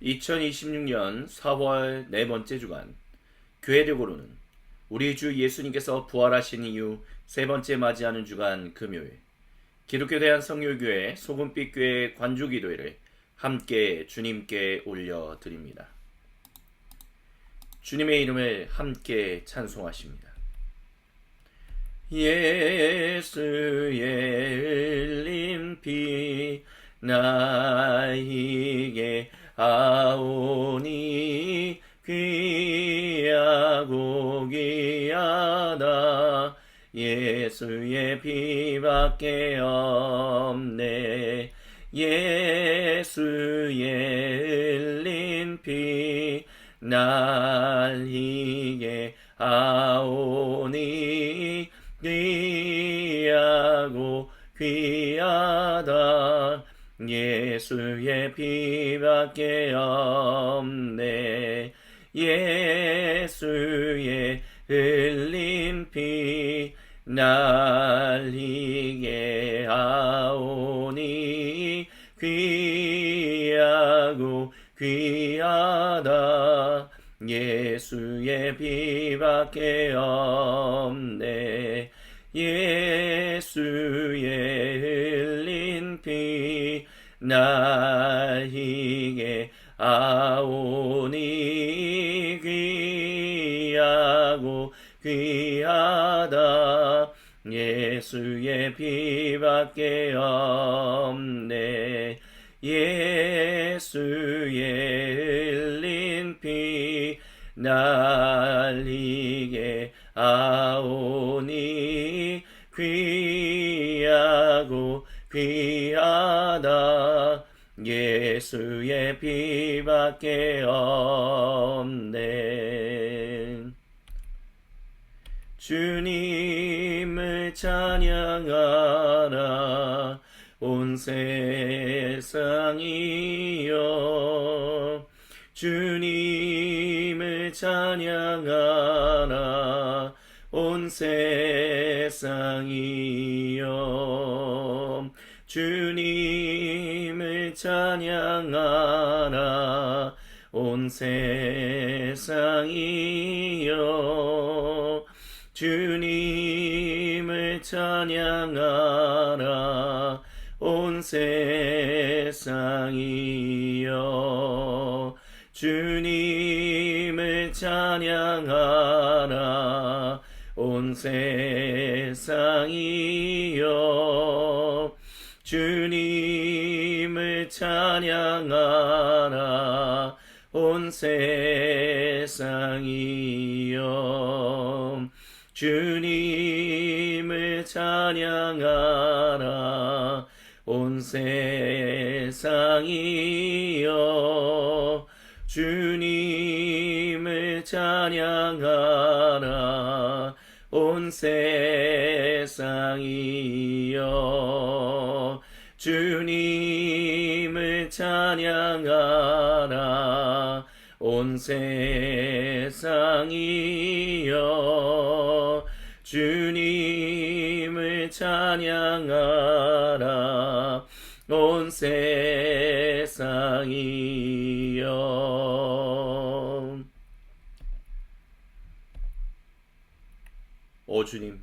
2026년 4월 네 번째 주간 교회력으로는 우리 주 예수님께서 부활하신 이후 세 번째 맞이하는 주간 금요일 기독교 대한성결교회 소금빛교회 관주기도회를 함께 주님께 올려드립니다. 주님의 이름을 함께 찬송하십니다. 예수의 흘린 피 나에게 아오니 귀하고 귀하다. 예수의 피밖에 없네. 예수의 흘린 피 나에게 아오니 귀하고 귀하다. 예수의 피밖에 없네. 예수의 흘린 피 날리게 하오니 귀하고 귀하다. 예수의 피밖에 없네. 예수의 흘린 피 나에게 아오니 귀하고 귀하다. 예수의 피밖에 없네. 예수의 흘린 피 날리게 아오니 귀하고 귀하다. 예수의 피밖에 없네. 주님을 찬양하라 온 세상이여. 주님을 찬양하라 온 세상이여. 주님을 찬양하라 온 세상이여. 주님을 찬양하라 온 세상이여. 주님을 찬양하라 온 세상이여. 주님을 찬양하라 온 세상이여. 주님을 찬양하라 온 세상이여. 주님을 찬양하라 온 세상이여. 주님을 찬양하라 온 세상이여. 주님을 찬양하라 온 세상이여. 오 주님,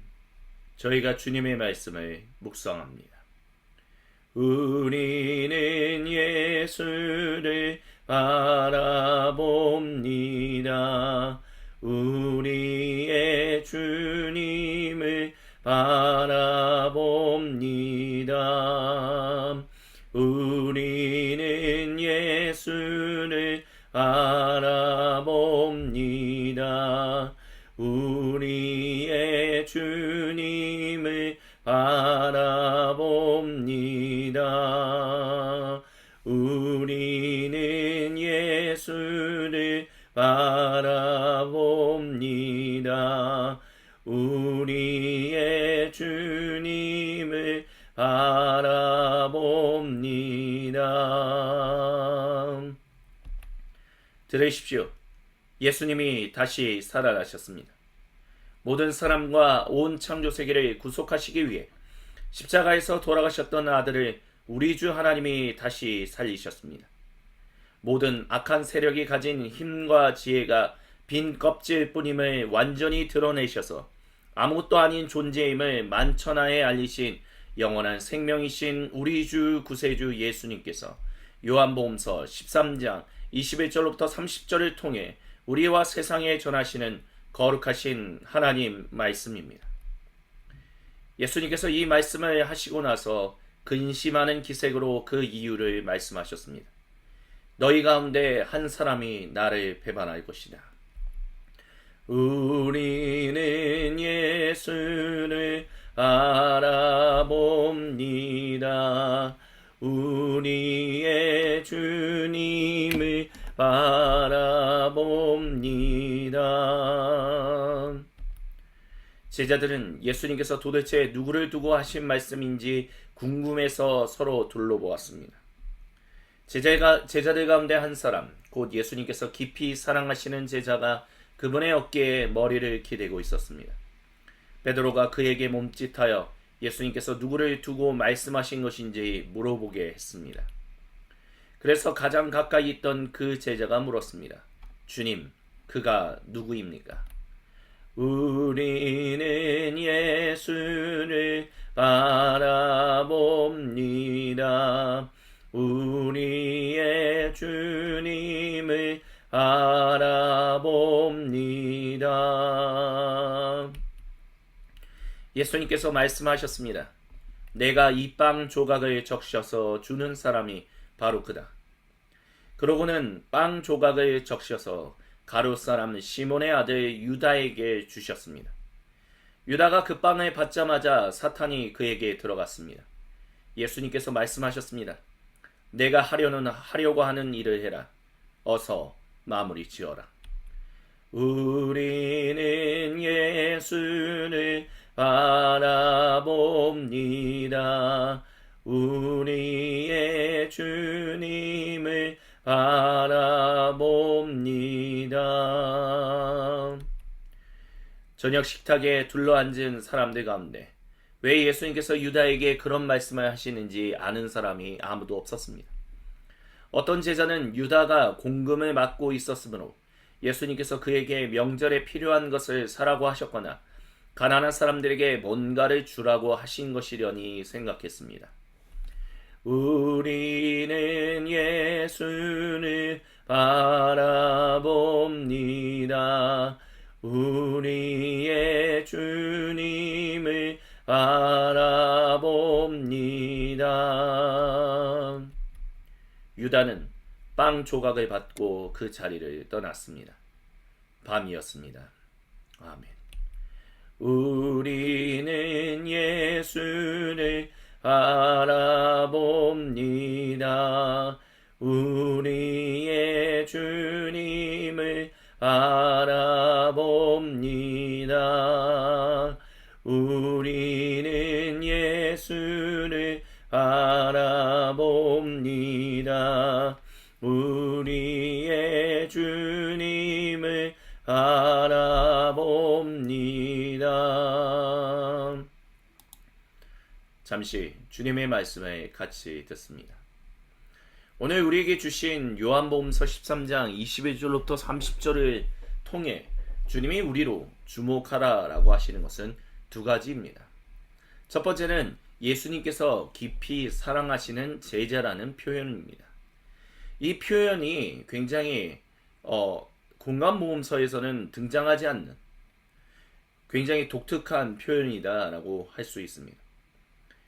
저희가 주님의 말씀을 묵상합니다. 우리는 예수를 바라봅니다. 우리의 주님을 바라봅니다. 우리는 예수를 바라봅니다. 우리의 주님을 바라봅니다. 우리는 예수를 바라봅니다. 우리의 주님을 바라봅니다. 들으십시오. 예수님이 다시 살아나셨습니다. 모든 사람과 온 창조 세계를 구속하시기 위해 십자가에서 돌아가셨던 아들을 우리 주 하나님이 다시 살리셨습니다. 모든 악한 세력이 가진 힘과 지혜가 빈 껍질뿐임을 완전히 드러내셔서 아무것도 아닌 존재임을 만천하에 알리신 영원한 생명이신 우리 주 구세주 예수님께서 요한복음서 13장 21절로부터 30절을 통해 우리와 세상에 전하시는 거룩하신 하나님 말씀입니다. 예수님께서 이 말씀을 하시고 나서 근심하는 기색으로 그 이유를 말씀하셨습니다. 너희 가운데 한 사람이 나를 배반할 것이다. 우리는 예수를 알아봅니다. 우리의 주님을 바라봅니다. 제자들은 예수님께서 도대체 누구를 두고 하신 말씀인지 궁금해서 서로 둘러보았습니다. 제자들 가운데 한 사람, 곧 예수님께서 깊이 사랑하시는 제자가 그분의 어깨에 머리를 기대고 있었습니다. 베드로가 그에게 몸짓하여 예수님께서 누구를 두고 말씀하신 것인지 물어보게 했습니다. 그래서 가장 가까이 있던 그 제자가 물었습니다. 주님, 그가 누구입니까? 우리는 예수를 바라봅니다. 우리의 주님을 알아봅니다. 예수님께서 말씀하셨습니다. 내가 이 빵 조각을 적셔서 주는 사람이 바로 그다. 그러고는 빵 조각을 적셔서 가룟 사람 시몬의 아들 유다에게 주셨습니다. 유다가 그 빵을 받자마자 사탄이 그에게 들어갔습니다. 예수님께서 말씀하셨습니다. 내가 하려고 하는 일을 해라. 어서 마무리 지어라. 우리는 예수를 바라봅니다. 우리의 주님을 바라봅니다. 저녁 식탁에 둘러앉은 사람들 가운데 왜 예수님께서 유다에게 그런 말씀을 하시는지 아는 사람이 아무도 없었습니다. 어떤 제자는 유다가 공금을 맡고 있었으므로 예수님께서 그에게 명절에 필요한 것을 사라고 하셨거나 가난한 사람들에게 뭔가를 주라고 하신 것이려니 생각했습니다. 우리는 예수를 바라봅니다. 우리의 주님을 바라봅니다. 유다는 빵 조각을 받고 그 자리를 떠났습니다. 밤이었습니다. 아멘. 우리는 예수를 바라봅니다. 우리의 주님을 바라봅니다. 우리는 예수를 바라봅니다. 우리의 주님을 바라봅니다. 잠시 주님의 말씀을 같이 듣습니다. 오늘 우리에게 주신 요한복음서 13장 21절부터 30절을 통해 주님이 우리로 주목하라 라고 하시는 것은 두 가지입니다. 첫 번째는 예수님께서 깊이 사랑하시는 제자라는 표현입니다. 이 표현이 굉장히 공감모험서에서는 등장하지 않는 굉장히 독특한 표현이다 라고 할 수 있습니다.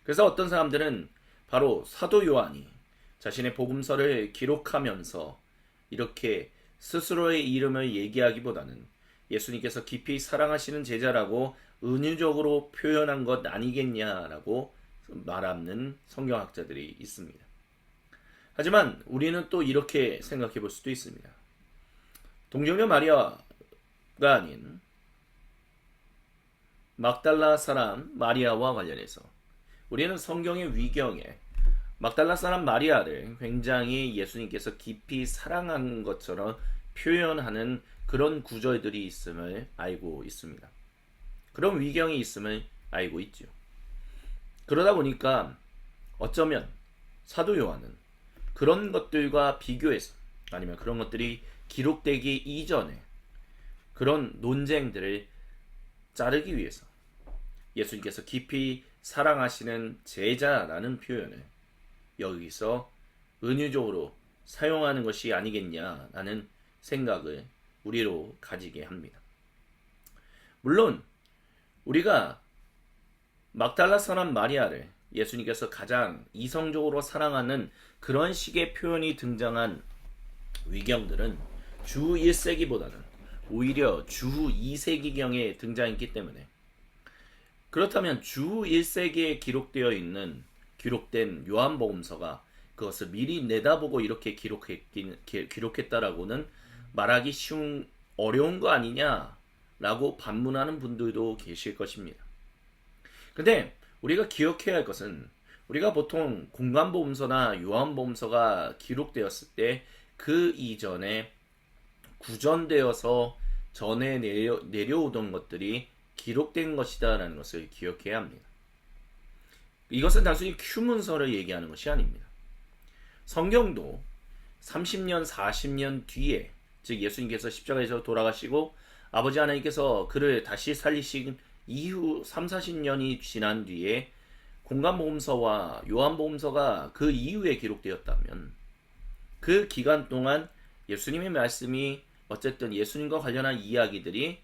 그래서 어떤 사람들은 바로 사도 요한이 자신의 복음서를 기록하면서 이렇게 스스로의 이름을 얘기하기보다는 예수님께서 깊이 사랑하시는 제자라고 은유적으로 표현한 것 아니겠냐라고 말하는 성경학자들이 있습니다. 하지만 우리는 또 이렇게 생각해 볼 수도 있습니다. 동정녀 마리아가 아닌 막달라 사람 마리아와 관련해서 우리는 성경의 위경에 막달라 사람 마리아를 굉장히 예수님께서 깊이 사랑한 것처럼 표현하는 그런 구절들이 있음을 알고 있습니다. 그런 위경이 있음을 알고 있죠. 그러다 보니까 어쩌면 사도 요한은 그런 것들과 비교해서 아니면 그런 것들이 기록되기 이전에 그런 논쟁들을 자르기 위해서 예수님께서 깊이 사랑하시는 제자라는 표현을 여기서 은유적으로 사용하는 것이 아니겠냐라는 생각을 우리로 가지게 합니다. 물론 우리가 막달라 사람 마리아를 예수님께서 가장 이성적으로 사랑하는 그런 식의 표현이 등장한 위경들은 주 1세기보다는 오히려 주 2세기경에 등장했기 때문에, 그렇다면 주 1세기에 기록된 요한복음서가 그것을 미리 내다보고 이렇게 기록했다라고는 말하기 어려운 거 아니냐라고 반문하는 분들도 계실 것입니다. 근데 우리가 기억해야 할 것은, 우리가 보통 공관복음서나 요한복음서가 기록되었을 때 그 이전에 구전되어서 전에 내려오던 것들이 기록된 것이다 라는 것을 기억해야 합니다. 이것은 단순히 큐문서를 얘기하는 것이 아닙니다. 성경도 30년, 40년 뒤에, 즉 예수님께서 십자가에서 돌아가시고 아버지 하나님께서 그를 다시 살리신 이후 3, 40년이 지난 뒤에 공관복음서와 요한복음서가 그 이후에 기록되었다면, 그 기간 동안 예수님의 말씀이 어쨌든 예수님과 관련한 이야기들이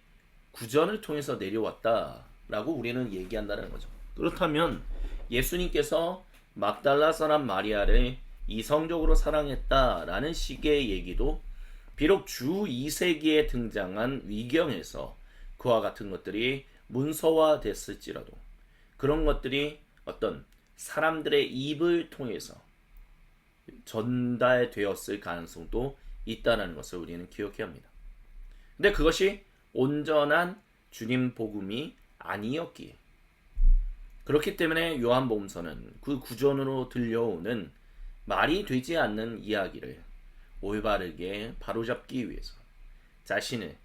구전을 통해서 내려왔다라고 우리는 얘기한다는 거죠. 그렇다면 예수님께서 막달라 사람 마리아를 이성적으로 사랑했다라는 식의 얘기도 비록 주 2세기에 등장한 위경에서 그와 같은 것들이 문서화됐을지라도 그런 것들이 어떤 사람들의 입을 통해서 전달되었을 가능성도 있다는 것을 우리는 기억해야 합니다. 근데 그것이 온전한 주님 복음이 아니었기에, 그렇기 때문에 요한복음서는 그 구전으로 들려오는 말이 되지 않는 이야기를 올바르게 바로잡기 위해서 자신을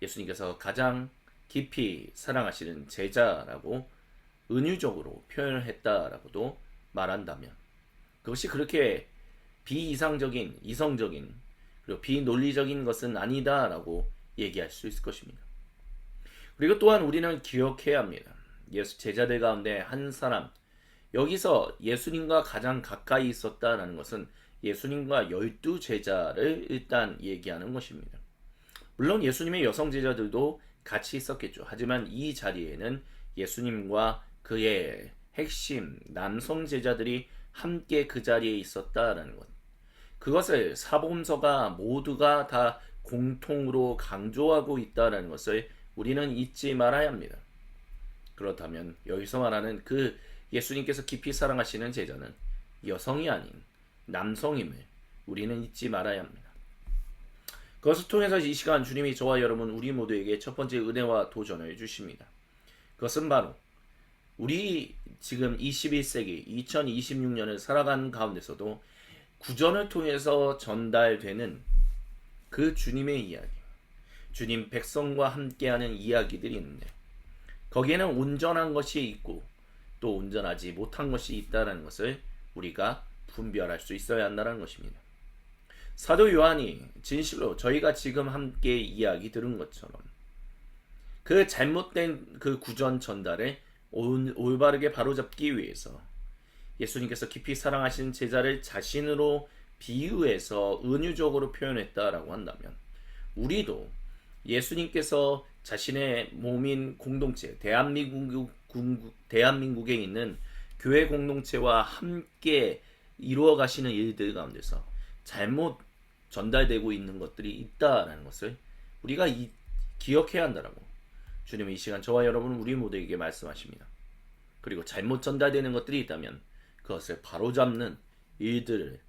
예수님께서 가장 깊이 사랑하시는 제자라고 은유적으로 표현을 했다라고도 말한다면, 그것이 그렇게 비이상적인, 이성적인, 그리고 비논리적인 것은 아니다라고 얘기할 수 있을 것입니다. 그리고 또한 우리는 기억해야 합니다. 예수 제자들 가운데 한 사람, 여기서 예수님과 가장 가까이 있었다라는 것은 예수님과 12제자를 일단 얘기하는 것입니다. 물론 예수님의 여성 제자들도 같이 있었겠죠. 하지만 이 자리에는 예수님과 그의 핵심 남성 제자들이 함께 그 자리에 있었다라는 것, 그것을 사복음서가 모두가 다 공통으로 강조하고 있다라는 것을 우리는 잊지 말아야 합니다. 그렇다면 여기서 말하는 그 예수님께서 깊이 사랑하시는 제자는 여성이 아닌 남성임을 우리는 잊지 말아야 합니다. 그것을 통해서 이 시간 주님이 저와 여러분 우리 모두에게 첫 번째 은혜와 도전을 주십니다. 그것은 바로 우리 지금 21세기 2026년을 살아가는 가운데서도 구전을 통해서 전달되는 그 주님의 이야기, 주님 백성과 함께하는 이야기들이 있는데, 거기에는 온전한 것이 있고 또 온전하지 못한 것이 있다는 것을 우리가 분별할 수 있어야 한다는 것입니다. 사도 요한이 진실로 저희가 지금 함께 이야기 들은 것처럼 그 잘못된 그 구전 전달을 올바르게 바로잡기 위해서 예수님께서 깊이 사랑하시는 제자를 자신으로 비유해서 은유적으로 표현했다라고 한다면, 우리도 예수님께서 자신의 몸인 공동체, 대한민국에 있는 교회 공동체와 함께 이루어 가시는 일들 가운데서 잘못 전달되고 있는 것들이 있다라는 것을 우리가 기억해야 한다라고 주님은 이 시간 저와 여러분 우리 모두에게 말씀하십니다. 그리고 잘못 전달되는 것들이 있다면 그것을 바로잡는 일들을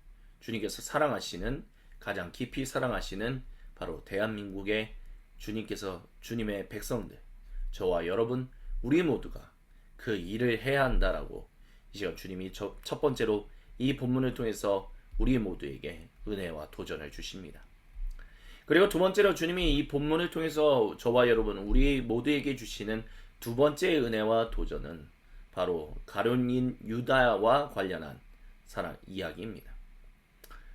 주님께서 사랑하시는, 가장 깊이 사랑하시는 바로 대한민국의 주님께서 주님의 백성들, 저와 여러분 우리 모두가 그 일을 해야 한다라고 이 시간 주님이 첫 번째로 이 본문을 통해서 우리 모두에게 은혜와 도전을 주십니다. 그리고 두 번째로 주님이 이 본문을 통해서 저와 여러분 우리 모두에게 주시는 두 번째 은혜와 도전은 바로 가룟인 유다와 관련한 사랑 이야기입니다.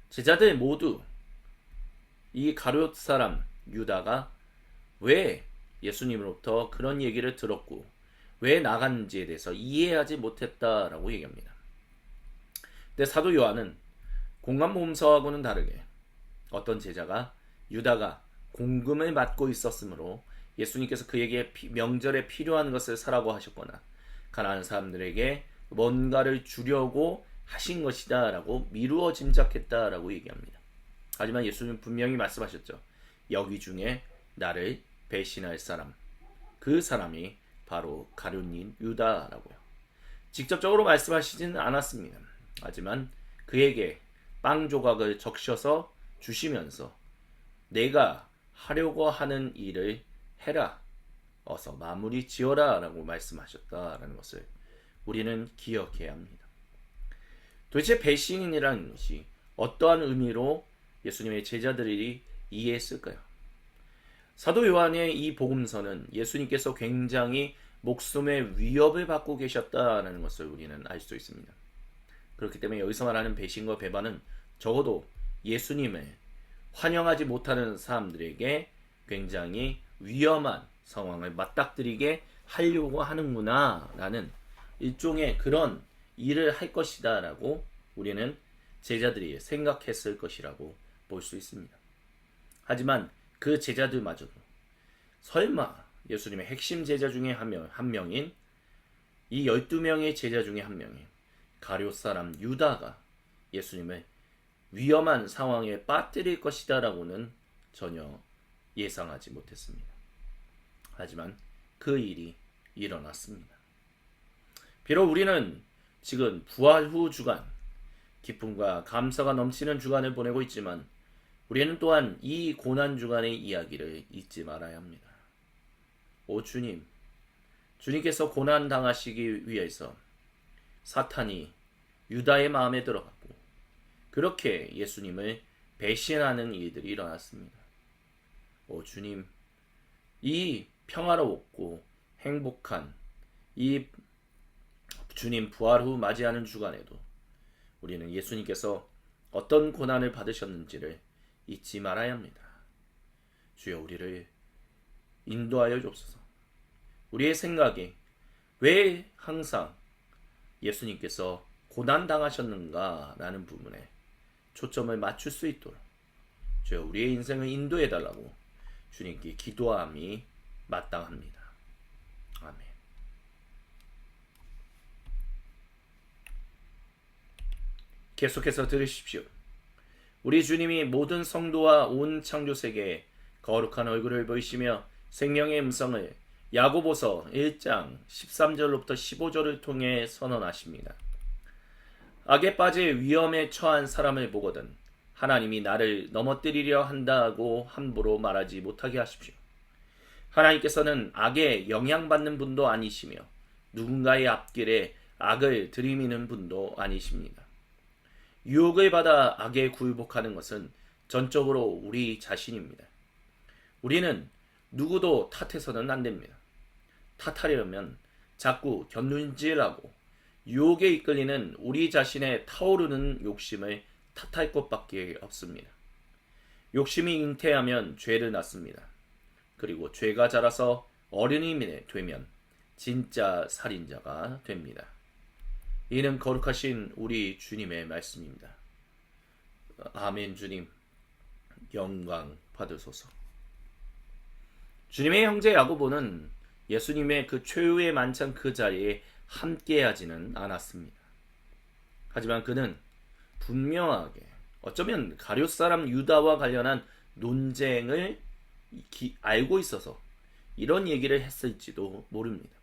제자들 모두 이 가룟 사람 유다가 왜 예수님으로부터 그런 얘기를 들었고 왜 나갔는지에 대해서 이해하지 못했다라고 얘기합니다. 근데 사도 요한은 공관복음서하고는 다르게 어떤 제자가 유다가 공금을 받고 있었으므로 예수님께서 그에게 명절에 필요한 것을 사라고 하셨거나 가난한 사람들에게 뭔가를 주려고 하신 것이다 라고 미루어 짐작했다라고 얘기합니다. 하지만 예수님은 분명히 말씀하셨죠. 여기 중에 나를 배신할 사람, 그 사람이 바로 가룟인 유다라고요. 직접적으로 말씀하시지는 않았습니다. 하지만 그에게 빵 조각을 적셔서 주시면서 내가 하려고 하는 일을 해라, 어서 마무리 지어라 라고 말씀하셨다라는 것을 우리는 기억해야 합니다. 도대체 배신이라는 것이 어떠한 의미로 예수님의 제자들이 이해했을까요? 사도 요한의 이 복음서는 예수님께서 굉장히 목숨의 위협을 받고 계셨다는 것을 우리는 알 수 있습니다. 그렇기 때문에 여기서 말하는 배신과 배반은 적어도 예수님을 환영하지 못하는 사람들에게 굉장히 위험한 상황을 맞닥뜨리게 하려고 하는구나 라는 일종의 그런 일을 할 것이다 라고 우리는 제자들이 생각했을 것이라고 볼 수 있습니다. 하지만 그 제자들마저도 설마 예수님의 핵심 제자 중에 한 명인 이 12명의 제자 중에 한 명인 가룟 사람 유다가 예수님을 위험한 상황에 빠뜨릴 것이다 라고는 전혀 예상하지 못했습니다. 하지만 그 일이 일어났습니다. 비록 우리는 지금 부활 후 주간, 기쁨과 감사가 넘치는 주간을 보내고 있지만 우리는 또한 이 고난 주간의 이야기를 잊지 말아야 합니다. 오 주님, 주님께서 고난 당하시기 위해서 사탄이 유다의 마음에 들어갔고 그렇게 예수님을 배신하는 일들이 일어났습니다. 오 주님, 이 평화롭고 행복한 이 주님 부활 후 맞이하는 주간에도 우리는 예수님께서 어떤 고난을 받으셨는지를 잊지 말아야 합니다. 주여 우리를 인도하여 주옵소서. 우리의 생각에 왜 항상 예수님께서 고난 당하셨는가 라는 부분에 초점을 맞출 수 있도록 주여 우리의 인생을 인도해 달라고 주님께 기도함이 마땅합니다. 아멘. 계속해서 들으십시오. 우리 주님이 모든 성도와 온 창조세계에 거룩한 얼굴을 보이시며 생명의 음성을 야고보서 1장 13절로부터 15절을 통해 선언하십니다. 악에 빠질 위험에 처한 사람을 보거든 하나님이 나를 넘어뜨리려 한다고 함부로 말하지 못하게 하십시오. 하나님께서는 악에 영향받는 분도 아니시며 누군가의 앞길에 악을 들이미는 분도 아니십니다. 유혹을 받아 악에 굴복하는 것은 전적으로 우리 자신입니다. 우리는 누구도 탓해서는 안 됩니다. 탓하려면 자꾸 견눈질하고 유혹에 이끌리는 우리 자신의 타오르는 욕심을 탓할 것밖에 없습니다. 욕심이 잉태하면 죄를 낳습니다. 그리고 죄가 자라서 어른이 되면 진짜 살인자가 됩니다. 이는 거룩하신 우리 주님의 말씀입니다. 아멘. 주님 영광 받으소서. 주님의 형제 야고보는 예수님의 그 최후의 만찬 그 자리에 함께하지는 않았습니다. 하지만 그는 분명하게 어쩌면 가룟 사람 유다와 관련한 논쟁을 알고 있어서 이런 얘기를 했을지도 모릅니다.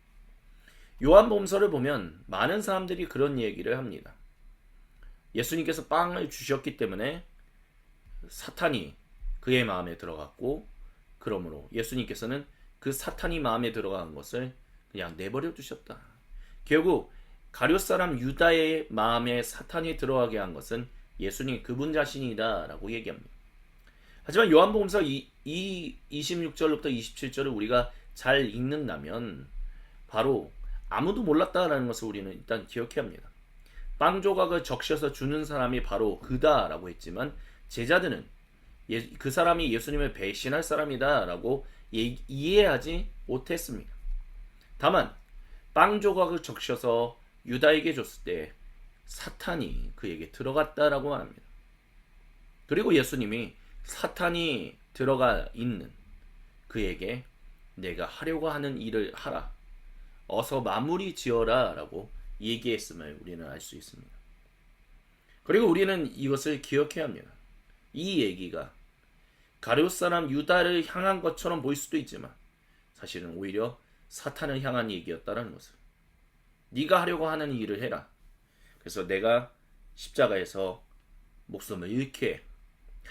요한복음서를 보면 많은 사람들이 그런 얘기를 합니다. 예수님께서 빵을 주셨기 때문에 사탄이 그의 마음에 들어갔고 그러므로 예수님께서는 그 사탄이 마음에 들어간 것을 그냥 내버려 두셨다. 결국 가룟 사람 유다의 마음에 사탄이 들어가게 한 것은 예수님 그분 자신이다 라고 얘기합니다. 하지만 요한복음서 26절부터 27절을 우리가 잘 읽는다면 바로 아무도 몰랐다라는 것을 우리는 일단 기억해야 합니다. 빵 조각을 적셔서 주는 사람이 바로 그다라고 했지만 제자들은 그 사람이 예수님을 배신할 사람이다라고 이해하지 못했습니다. 다만 빵 조각을 적셔서 유다에게 줬을 때 사탄이 그에게 들어갔다라고 말합니다. 그리고 예수님이 사탄이 들어가 있는 그에게 내가 하려고 하는 일을 하라. 어서 마무리 지어라 라고 얘기했음을 우리는 알 수 있습니다. 그리고 우리는 이것을 기억해야 합니다. 이 얘기가 가룟 사람 유다를 향한 것처럼 보일 수도 있지만 사실은 오히려 사탄을 향한 얘기였다는 것을. 네가 하려고 하는 일을 해라. 그래서 내가 십자가에서 목숨을 잃게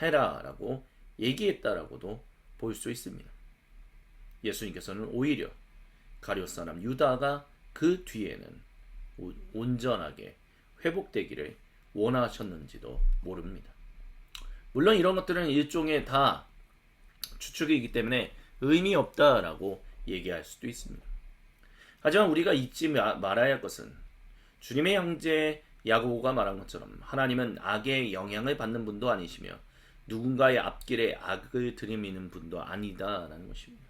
해라 라고 얘기했다라고도 볼 수 있습니다. 예수님께서는 오히려 가룟 사람 유다가 그 뒤에는 온전하게 회복되기를 원하셨는지도 모릅니다. 물론 이런 것들은 일종의 다 추측이기 때문에 의미 없다라고 얘기할 수도 있습니다. 하지만 우리가 잊지 말아야 할 것은 주님의 형제 야고보가 말한 것처럼 하나님은 악의 영향을 받는 분도 아니시며 누군가의 앞길에 악을 들이미는 분도 아니다라는 것입니다.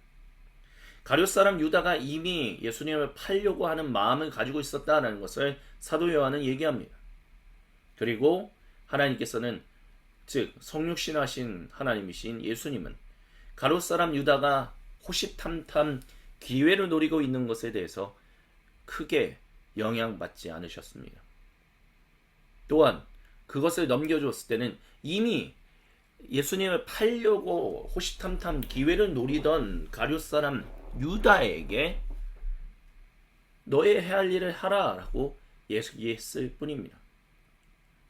가룟 사람 유다가 이미 예수님을 팔려고 하는 마음을 가지고 있었다는 것을 사도 요한은 얘기합니다. 그리고 하나님께서는 즉 성육신하신 하나님이신 예수님은 가룟 사람 유다가 호시탐탐 기회를 노리고 있는 것에 대해서 크게 영향받지 않으셨습니다. 또한 그것을 넘겨줬을 때는 이미 예수님을 팔려고 호시탐탐 기회를 노리던 가룟 사람 유다에게 너의 해야 할 일을 하라 라고 얘기했을 뿐입니다.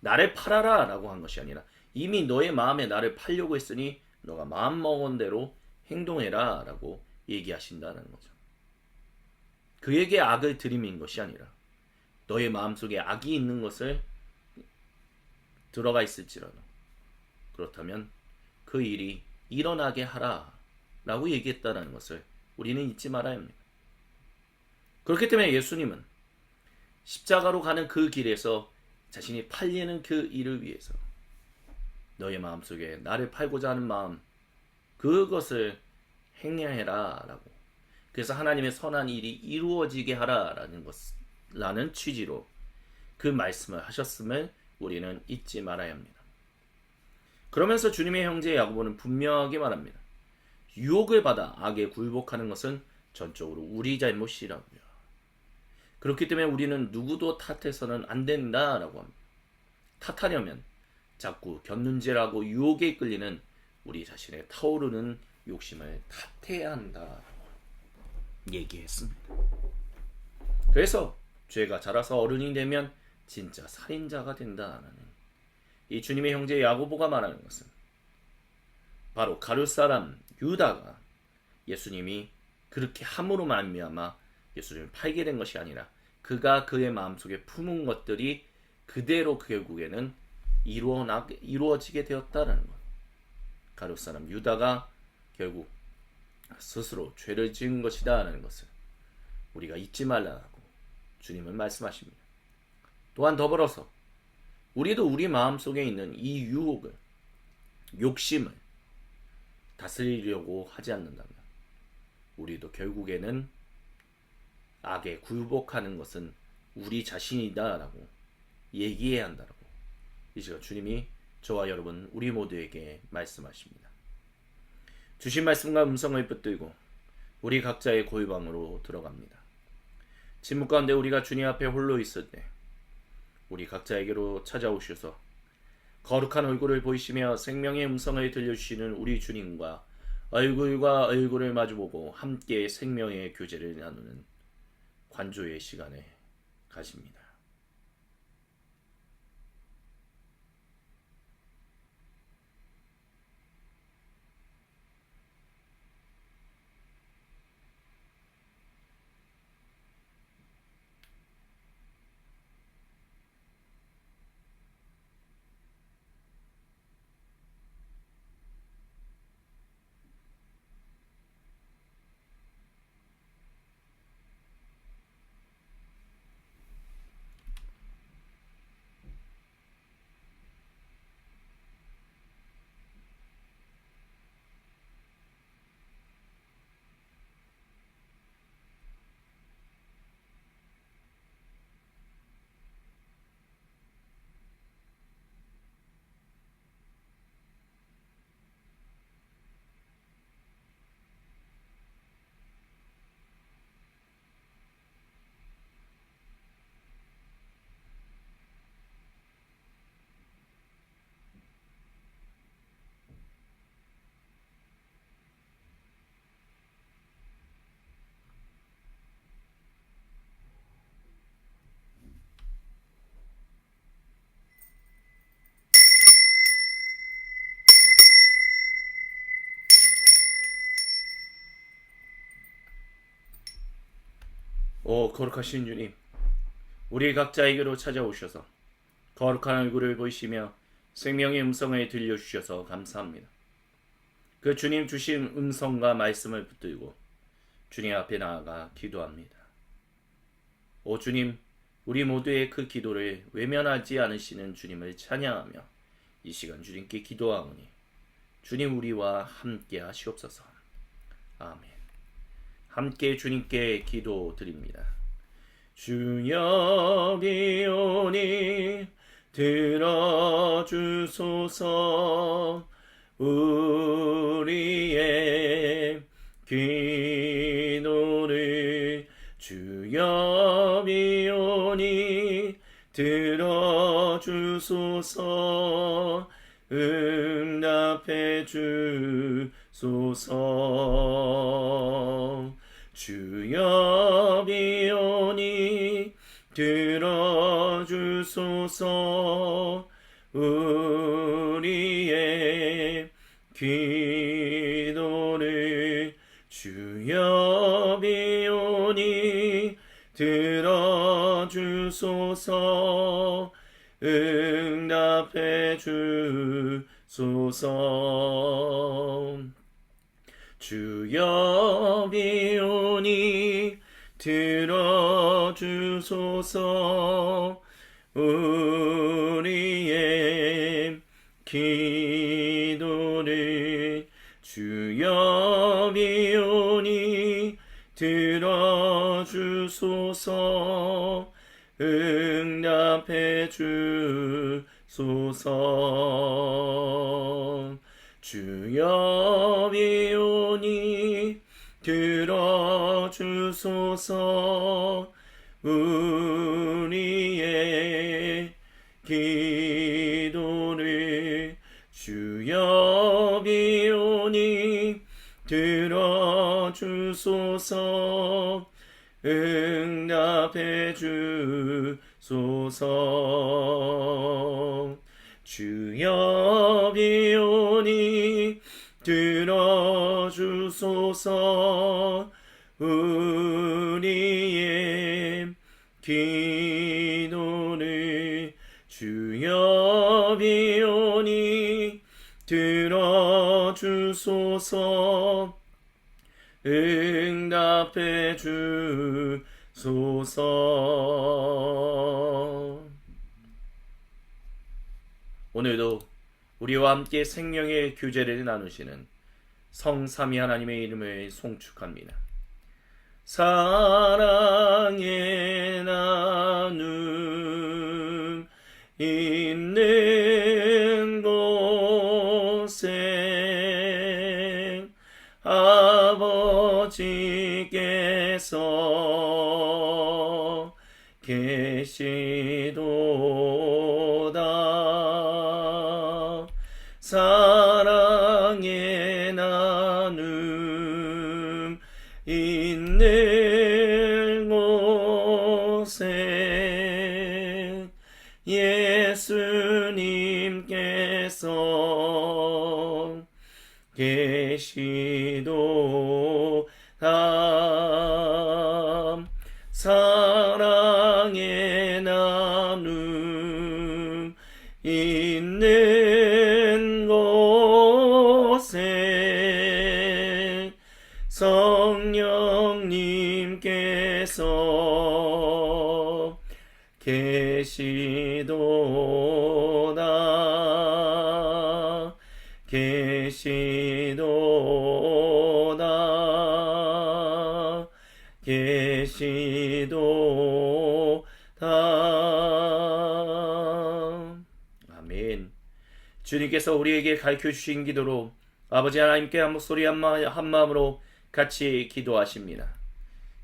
나를 팔아라 라고 한 것이 아니라 이미 너의 마음에 나를 팔려고 했으니 너가 마음먹은 대로 행동해라 라고 얘기하신다는 거죠. 그에게 악을 들이민 것이 아니라 너의 마음속에 악이 있는 것을 들어가 있을지라도 그렇다면 그 일이 일어나게 하라 라고 얘기했다는 것을 우리는 잊지 말아야 합니다. 그렇기 때문에 예수님은 십자가로 가는 그 길에서 자신이 팔리는 그 일을 위해서 너의 마음속에 나를 팔고자 하는 마음 그것을 행해라 라고 그래서 하나님의 선한 일이 이루어지게 하라라는 라는 취지로 그 말씀을 하셨음을 우리는 잊지 말아야 합니다. 그러면서 주님의 형제 야고보는 분명하게 말합니다. 유혹을 받아 악에 굴복하는 것은 전적으로 우리 잘못이라고요. 그렇기 때문에 우리는 누구도 탓해서는 안 된다라고 합니다. 탓하려면 자꾸 곁눈질하고 유혹에 이끌리는 우리 자신의 타오르는 욕심을 탓해야 한다라고 얘기했습니다. 그래서 죄가 자라서 어른이 되면 진짜 살인자가 된다라는 이 주님의 형제 야고보가 말하는 것은 바로 가룟 사람 유다가 예수님이 그렇게 함으로 말미암아 예수님을 팔게 된 것이 아니라 그가 그의 마음속에 품은 것들이 그대로 결국에는 이루어지게 되었다는 것. 가룟 사람 유다가 결국 스스로 죄를 지은 것이다라는 것을 우리가 잊지 말라고 주님은 말씀하십니다. 또한 더불어서 우리도 우리 마음속에 있는 이 유혹을 욕심을 다스리려고 하지 않는다면 우리도 결국에는 악에 굴복하는 것은 우리 자신이다라고 얘기해야 한다라고 이 시간 주님이 저와 여러분 우리 모두에게 말씀하십니다. 주신 말씀과 음성을 붙들고 우리 각자의 고유방으로 들어갑니다. 침묵 가운데 우리가 주님 앞에 홀로 있을 때 우리 각자에게로 찾아오셔서 거룩한 얼굴을 보이시며 생명의 음성을 들려주시는 우리 주님과 얼굴과 얼굴을 마주보고 함께 생명의 교제를 나누는 관조의 시간에 가십니다. 오 거룩하신 주님, 우리 각자에게로 찾아오셔서 거룩한 얼굴을 보이시며 생명의 음성을 들려주셔서 감사합니다. 그 주님 주신 음성과 말씀을 붙들고 주님 앞에 나아가 기도합니다. 오 주님, 우리 모두의 그 기도를 외면하지 않으시는 주님을 찬양하며 이 시간 주님께 기도하오니 주님 우리와 함께 하시옵소서. 아멘. 함께 주님께 기도드립니다. 주여 비오니 들어주소서. 우리의 기도를 주여 비오니 들어주소서. 응답해 주소서. 주여 비오니 들어주소서. 우리의 기도를 주여 비오니 들어주소서. 응답해 주소서. 주여 비오니 들어주소서. 우리의 기도를 주여 비오니 들어주소서. 응답해 주소서. 주여 비오니 들어주소서. 우리의 기도를 주여 비오니 들어주소서. 응답해 주소서. 주여 비오니 들어주소서. 우리의 기도를 주여 비오니 들어주소서. 응답해 주소서. 오늘도 우리와 함께 생명의 교제를 나누시는 성삼위 하나님의 이름을 송축합니다. 사랑의 나눔 있는 곳에 아버지께서 계시도다. 사랑의 나눔 있는 곳에 예수님께서 계시도다. 사랑의 나눔 있는 곳에 성령님께서 계시도다. 계시도다. 계시도다. 아멘. 주님께서 우리에게 가르쳐주신 기도로 아버지 하나님께 한 목소리 한 마음으로 같이 기도하십니다.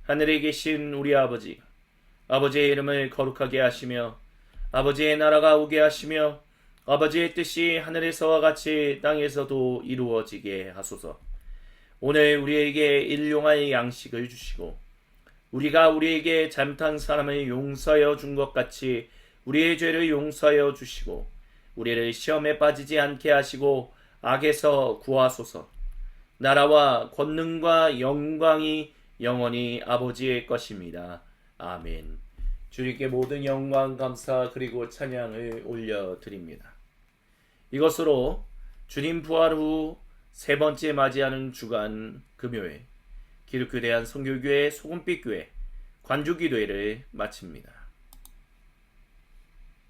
하늘에 계신 우리 아버지, 아버지의 이름을 거룩하게 하시며 아버지의 나라가 오게 하시며 아버지의 뜻이 하늘에서와 같이 땅에서도 이루어지게 하소서. 오늘 우리에게 일용할 양식을 주시고 우리가 우리에게 잘못한 사람을 용서하여 준 것 같이 우리의 죄를 용서하여 주시고 우리를 시험에 빠지지 않게 하시고 악에서 구하소서. 나라와 권능과 영광이 영원히 아버지의 것입니다. 아멘. 주님께 모든 영광, 감사 그리고 찬양을 올려드립니다. 이것으로 주님 부활 후 세 번째 맞이하는 주간 금요일 기독교 대한 선교교회 소금빛교회 관주기도회를 마칩니다.